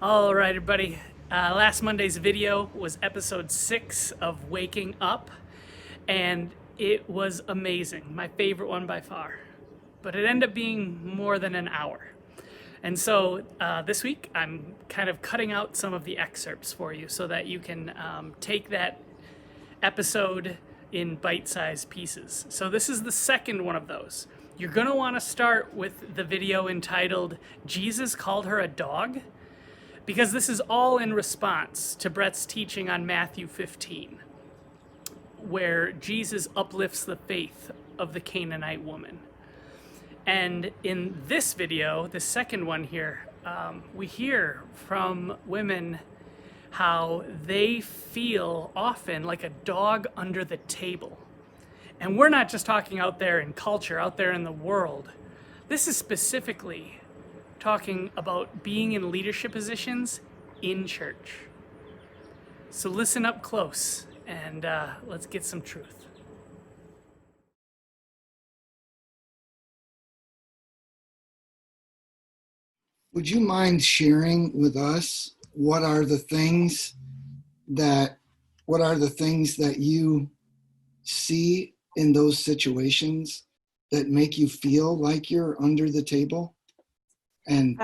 All right, everybody. Last Monday's video was episode 6 of Waking Up, and it was amazing. My favorite one by far. But it ended up being more than an hour. And so this week, I'm kind of cutting out some of the excerpts for you so that you can take that episode in bite-sized pieces. So this is the second one of those. You're going to want to start with the video entitled Jesus Called Her a Dog, because this is all in response to Brett's teaching on Matthew 15, where Jesus uplifts the faith of the Canaanite woman. And in this video, the second one here, we hear from women how they feel often like a dog under the table. And we're not just talking out there in culture, out there in the world. This is specifically talking about being in leadership positions in church. So listen up close and let's get some truth. Would you mind sharing with us what are the things that you see in those situations that make you feel like you're under the table? And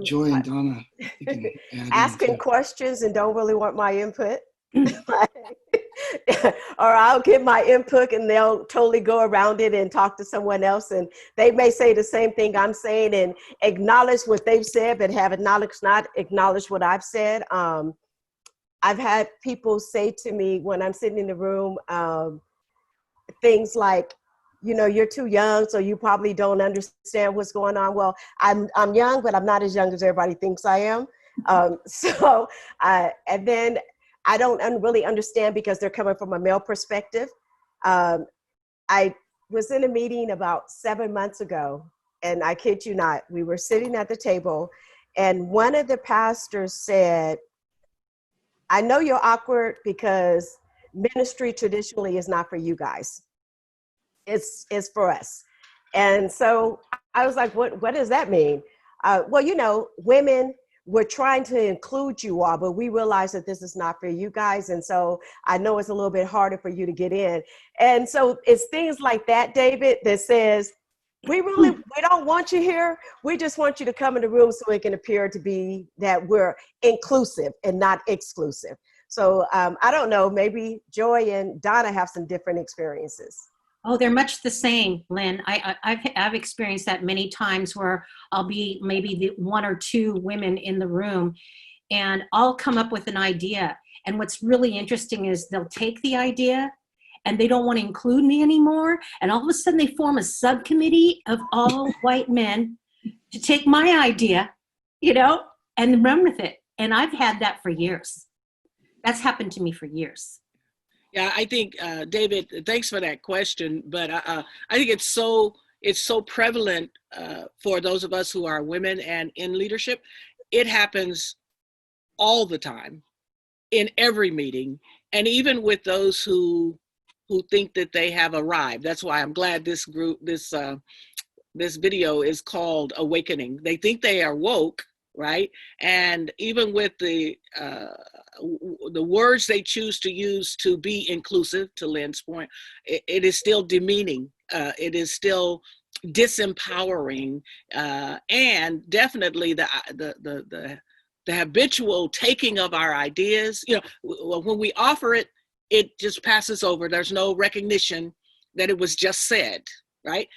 Joy and Donna, you can add asking in too. questions and don't really want my input. Or I'll give my input and they'll totally go around it and talk to someone else, and they may say the same thing I'm saying and acknowledge what they've said but have not acknowledged what I've said. I've had people say to me when I'm sitting in the room things like, you're too young, so you probably don't understand what's going on. Well, I'm young, but I'm not as young as everybody thinks I am. And then I don't really understand because they're coming from a male perspective. I was in a meeting about 7 months ago, and I kid you not, we were sitting at the table, and one of the pastors said, "I know you're awkward because ministry traditionally is not for you guys. It's for us." And so I was like, what does that mean? Well, women, we're trying to include you all, but we realize that this is not for you guys. And so I know it's a little bit harder for you to get in. And so it's things like that, David, that says, we don't want you here. We just want you to come in the room so it can appear to be that we're inclusive and not exclusive. So I don't know, maybe Joy and Donna have some different experiences. Oh, they're much the same, Lynn. I've experienced that many times where I'll be maybe the one or two women in the room and I'll come up with an idea. And what's really interesting is they'll take the idea and they don't want to include me anymore. And all of a sudden they form a subcommittee of all white men to take my idea, and run with it. And I've had that for years. That's happened to me for years. Yeah, I think, David, thanks for that question. But I think it's so prevalent for those of us who are women and in leadership. It happens all the time in every meeting, and even with those who think that they have arrived. That's why I'm glad this video is called Awakening. They think they are woke, right? And even with the words they choose to use to be inclusive, to Lynn's point, it is still demeaning. It is still disempowering, and definitely the habitual taking of our ideas. When we offer it, it just passes over. There's no recognition that it was just said. Right?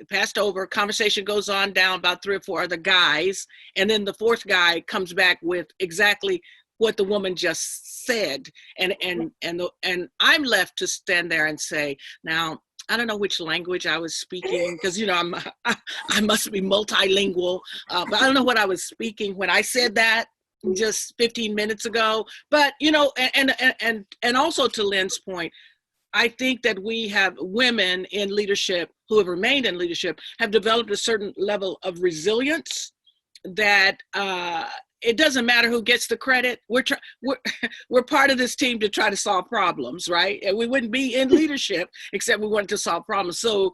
Passed over, conversation goes on down about 3 or 4 other guys. And then the fourth guy comes back with exactly what the woman just said. And I'm left to stand there and say, now, I don't know which language I was speaking, because, I must be multilingual, but I don't know what I was speaking when I said that just 15 minutes ago. But, and also to Lynn's point, I think that we have women in leadership who have remained in leadership have developed a certain level of resilience that it doesn't matter who gets the credit. We're part of this team to try to solve problems, right? And we wouldn't be in leadership except we wanted to solve problems. So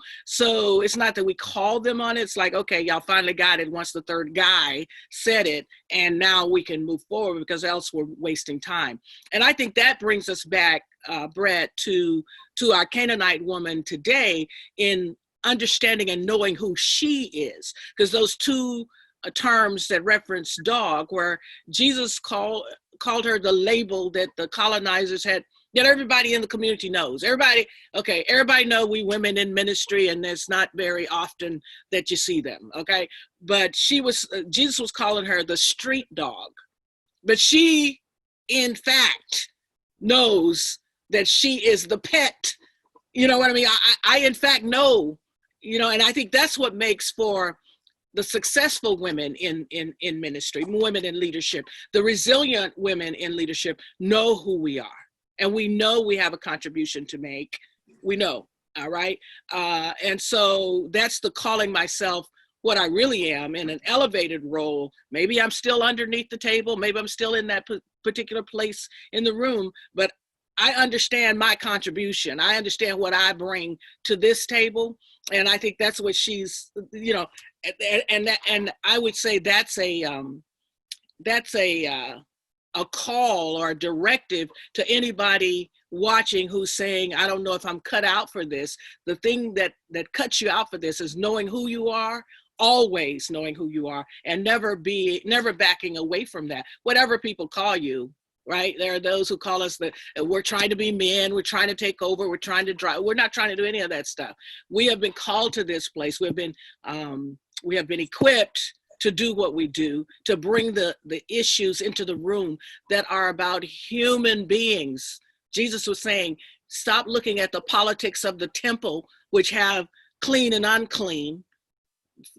it's not that we call them on it. It's like, okay, y'all finally got it once the third guy said it, and now we can move forward, because else we're wasting time. And I think that brings us back, Brett, to our Canaanite woman today, in understanding and knowing who she is, because those two terms that reference dog, where Jesus called her the label that the colonizers had, that everybody in the community knows. Everybody know we women in ministry, and it's not very often that you see them, okay? But Jesus was calling her the street dog. But she, in fact, knows that she is the pet. You know what I mean? I in fact know, and I think that's what makes for the successful women in ministry, women in leadership. The resilient women in leadership know who we are, and we know we have a contribution to make. We know, all right? And so that's the calling myself what I really am, in an elevated role. Maybe I'm still underneath the table. Maybe I'm still in that particular place in the room, but I understand my contribution. I understand what I bring to this table. And I think that's what she's, and I would say that's a call or a directive to anybody watching who's saying, I don't know if I'm cut out for this. The thing that cuts you out for this is knowing who you are, always knowing who you are, and never backing away from that. Whatever people call you, right? There are those who call us that we're trying to be men, we're trying to take over, we're trying to drive. We're not trying to do any of that stuff. We have been called to this place. We have been equipped to do what we do, to bring the issues into the room that are about human beings. Jesus was saying, stop looking at the politics of the temple, which have clean and unclean,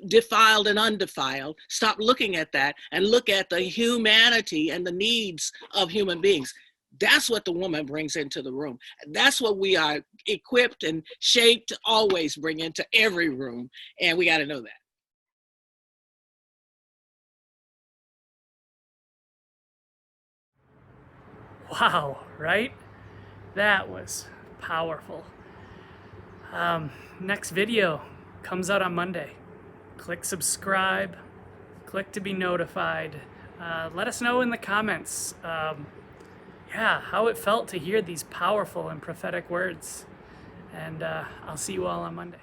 defiled and undefiled. Stop looking at that and look at the humanity and the needs of human beings. That's what the woman brings into the room. That's what we are equipped and shaped to always bring into every room. And we got to know that. Wow, right? That was powerful. Next video comes out on Monday. Click subscribe, click to be notified. Let us know in the comments, how it felt to hear these powerful and prophetic words. And I'll see you all on Monday.